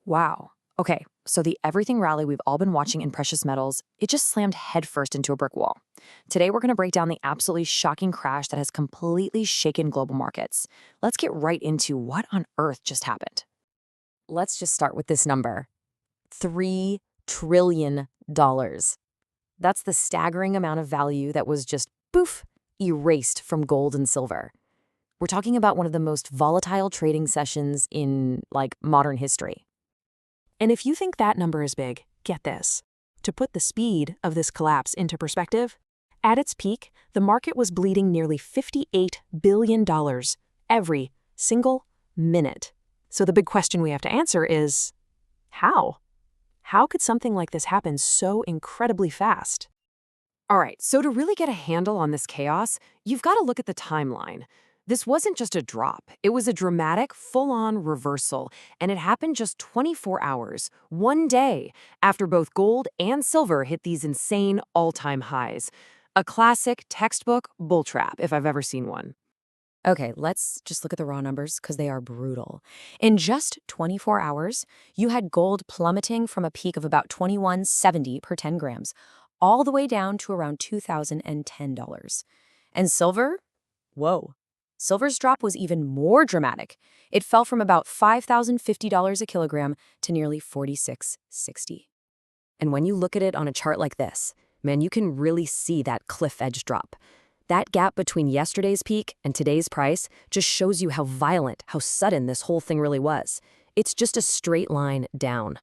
Wow. Okay, so the everything rally we've all been watching in precious metals, it just slammed headfirst into a brick wall. Today, we're going to break down the absolutely shocking crash that has completely shaken global markets. Let's get right into what on earth just happened. Let's just start with this number, $3 trillion. That's the staggering amount of value that was just, poof, erased from gold and silver. We're talking about one of the most volatile trading sessions in, modern history. And if you think that number is big, get this. To put the speed of this collapse into perspective, at its peak, the market was bleeding nearly $58 billion every single minute. So the big question we have to answer is, how? How could something like this happen so incredibly fast? All right, so to really get a handle on this chaos, you've got to look at the timeline. This wasn't just a drop. It was a dramatic, full-on reversal, and it happened just 24 hours, one day, after both gold and silver hit these insane all-time highs. A classic textbook bull trap, if I've ever seen one. Okay, let's just look at the raw numbers because they are brutal. In just 24 hours, you had gold plummeting from a peak of about $21.70 per 10 grams, all the way down to around $2,010. And silver? Whoa. Silver's drop was even more dramatic. It fell from about $5,050 a kilogram to nearly $46.60. And when you look at it on a chart like this, man, you can really see that cliff edge drop. That gap between yesterday's peak and today's price just shows you how violent, how sudden this whole thing really was. It's just a straight line down.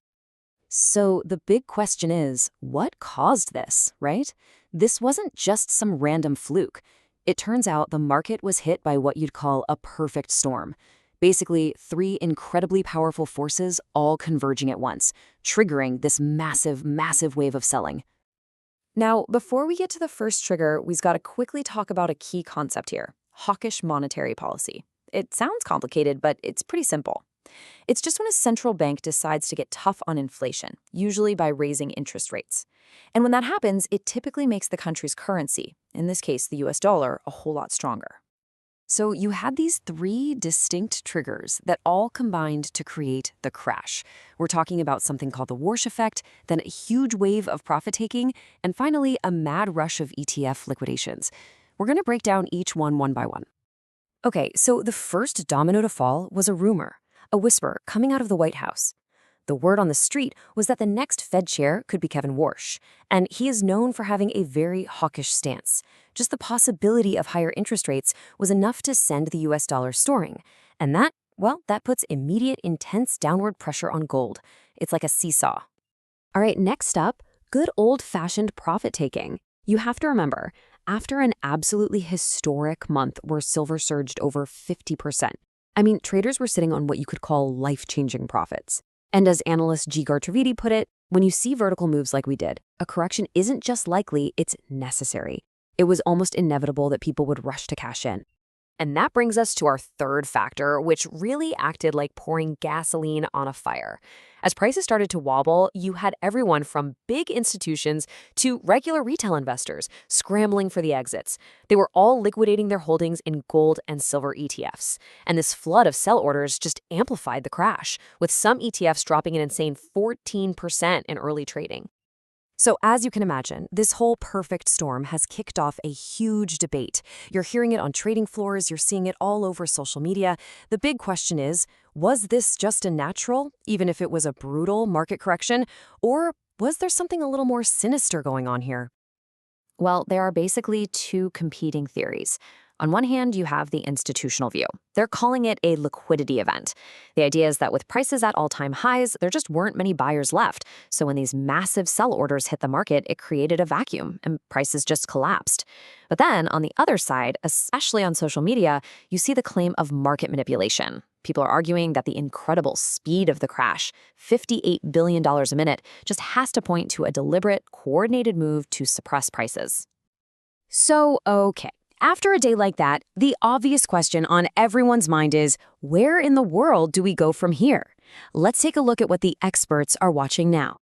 So the big question is, what caused this, right? This wasn't just some random fluke. It turns out the market was hit by what you'd call a perfect storm. Basically, three incredibly powerful forces all converging at once, triggering this massive, massive wave of selling. Now, before we get to the first trigger, we've got to quickly talk about a key concept here, hawkish monetary policy. It sounds complicated, but it's pretty simple. It's just when a central bank decides to get tough on inflation, usually by raising interest rates. And when that happens, it typically makes the country's currency, in this case the US dollar, a whole lot stronger. So you had these three distinct triggers that all combined to create the crash. We're talking about something called the Warsh effect, then a huge wave of profit-taking, and finally a mad rush of ETF liquidations. We're going to break down each one by one. Okay, so the first domino to fall was a rumor, a whisper coming out of the White House. The word on the street was that the next Fed chair could be Kevin Warsh, and he is known for having a very hawkish stance. Just the possibility of higher interest rates was enough to send the US dollar soaring, and that puts immediate, intense downward pressure on gold. It's like a seesaw. All right, next up, good old-fashioned profit-taking. You have to remember, after an absolutely historic month where silver surged over 50%, traders were sitting on what you could call life-changing profits. And as analyst G. Trivedi put it, when you see vertical moves like we did, a correction isn't just likely, it's necessary. It was almost inevitable that people would rush to cash in. And that brings us to our third factor, which really acted like pouring gasoline on a fire. As prices started to wobble, you had everyone from big institutions to regular retail investors scrambling for the exits. They were all liquidating their holdings in gold and silver ETFs. And this flood of sell orders just amplified the crash, with some ETFs dropping an insane 14% in early trading. So as you can imagine, this whole perfect storm has kicked off a huge debate. You're hearing it on trading floors, you're seeing it all over social media. The big question is, was this just a natural, even if it was a brutal market correction, or was there something a little more sinister going on here? Well, there are basically two competing theories. On one hand, you have the institutional view. They're calling it a liquidity event. The idea is that with prices at all-time highs, there just weren't many buyers left. So when these massive sell orders hit the market, it created a vacuum and prices just collapsed. But then on the other side, especially on social media, you see the claim of market manipulation. People are arguing that the incredible speed of the crash, $58 billion a minute, just has to point to a deliberate, coordinated move to suppress prices. So, okay. After a day like that, the obvious question on everyone's mind is, where in the world do we go from here? Let's take a look at what the experts are watching now.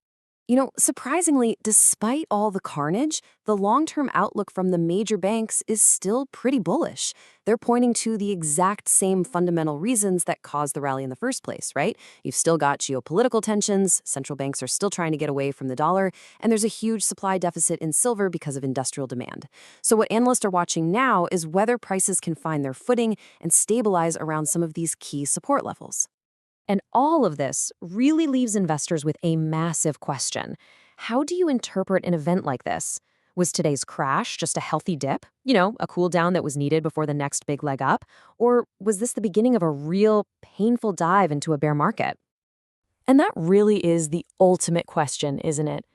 Surprisingly, despite all the carnage, the long-term outlook from the major banks is still pretty bullish. They're pointing to the exact same fundamental reasons that caused the rally in the first place, right? You've still got geopolitical tensions, central banks are still trying to get away from the dollar, and there's a huge supply deficit in silver because of industrial demand. So what analysts are watching now is whether prices can find their footing and stabilize around some of these key support levels. And all of this really leaves investors with a massive question. How do you interpret an event like this? Was today's crash just a healthy dip? A cool down that was needed before the next big leg up? Or was this the beginning of a real, painful dive into a bear market? And that really is the ultimate question, isn't it?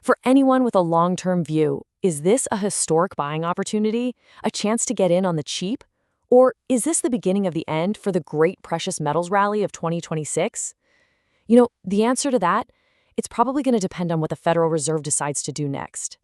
For anyone with a long-term view, is this a historic buying opportunity? A chance to get in on the cheap? Or is this the beginning of the end for the great precious metals rally of 2026? The answer to that, it's probably going to depend on what the Federal Reserve decides to do next.